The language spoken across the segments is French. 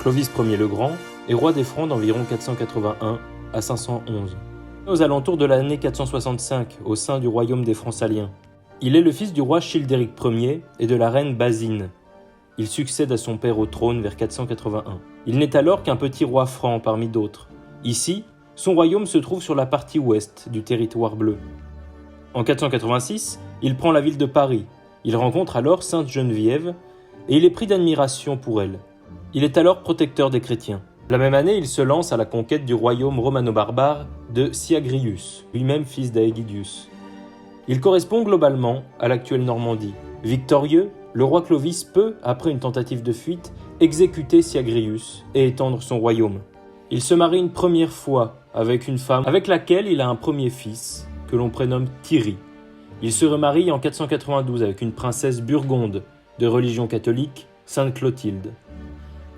Clovis Ier le Grand est roi des Francs d'environ 481 à 511. Aux alentours de l'année 465, au sein du royaume des Francs saliens. Il est le fils du roi Childéric Ier et de la reine Basine. Il succède à son père au trône vers 481. Il n'est alors qu'un petit roi franc parmi d'autres. Ici, son royaume se trouve sur la partie ouest du territoire bleu. En 486, il prend la ville de Paris. Il rencontre alors Sainte Geneviève et il est pris d'admiration pour elle. Il est alors protecteur des chrétiens. La même année, il se lance à la conquête du royaume romano-barbare de Syagrius, lui-même fils d'Aegidius. Il correspond globalement à l'actuelle Normandie. Victorieux, le roi Clovis peut, après une tentative de fuite, exécuter Syagrius et étendre son royaume. Il se marie une première fois avec une femme avec laquelle il a un premier fils, que l'on prénomme Thierry. Il se remarie en 492 avec une princesse burgonde, de religion catholique, Sainte Clotilde.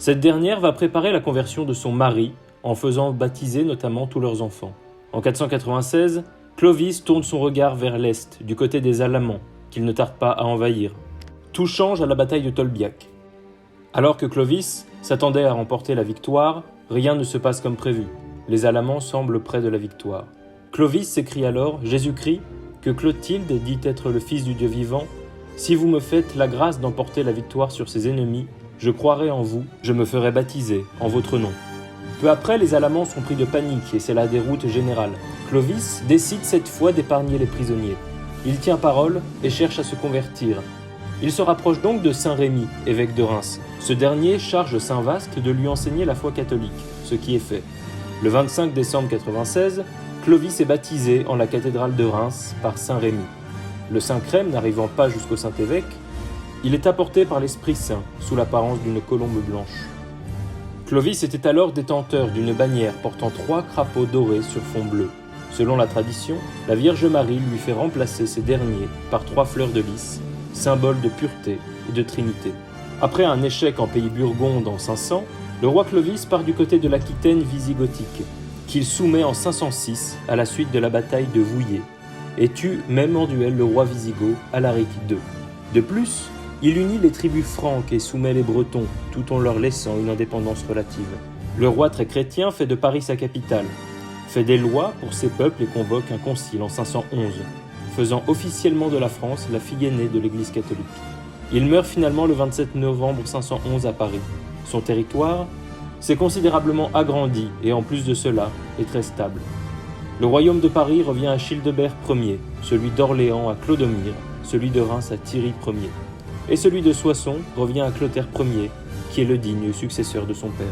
Cette dernière va préparer la conversion de son mari en faisant baptiser notamment tous leurs enfants. En 496, Clovis tourne son regard vers l'est, du côté des Alamans, qu'il ne tarde pas à envahir. Tout change à la bataille de Tolbiac. Alors que Clovis s'attendait à remporter la victoire, rien ne se passe comme prévu. Les Alamans semblent près de la victoire. Clovis s'écrie alors « Jésus-Christ, que Clotilde dit être le Fils du Dieu vivant, si vous me faites la grâce d'emporter la victoire sur ses ennemis, je croirai en vous, je me ferai baptiser en votre nom. » Peu après, les Alamans sont pris de panique et c'est la déroute générale. Clovis décide cette fois d'épargner les prisonniers. Il tient parole et cherche à se convertir. Il se rapproche donc de Saint Rémy, évêque de Reims. Ce dernier charge Saint Vaast de lui enseigner la foi catholique, ce qui est fait. Le 25 décembre 96, Clovis est baptisé en la cathédrale de Reims par Saint Rémy. Le Saint-Crème n'arrivant pas jusqu'au Saint-Évêque, il est apporté par l'Esprit Saint, sous l'apparence d'une colombe blanche. Clovis était alors détenteur d'une bannière portant 3 crapauds dorés sur fond bleu. Selon la tradition, la Vierge Marie lui fait remplacer ces derniers par 3 fleurs de lys, symbole de pureté et de trinité. Après un échec en pays burgonde en 500, le roi Clovis part du côté de l'Aquitaine visigothique, qu'il soumet en 506 à la suite de la bataille de Vouillé, et tue même en duel le roi wisigoth Alaric II. De plus, il unit les tribus franques et soumet les Bretons, tout en leur laissant une indépendance relative. Le roi très chrétien fait de Paris sa capitale, fait des lois pour ses peuples et convoque un concile en 511, faisant officiellement de la France la fille aînée de l'Église catholique. Il meurt finalement le 27 novembre 511 à Paris. Son territoire s'est considérablement agrandi et en plus de cela est très stable. Le royaume de Paris revient à Childebert Ier, celui d'Orléans à Clodomir, celui de Reims à Thierry Ier. Et celui de Soissons revient à Clotaire Ier, qui est le digne successeur de son père.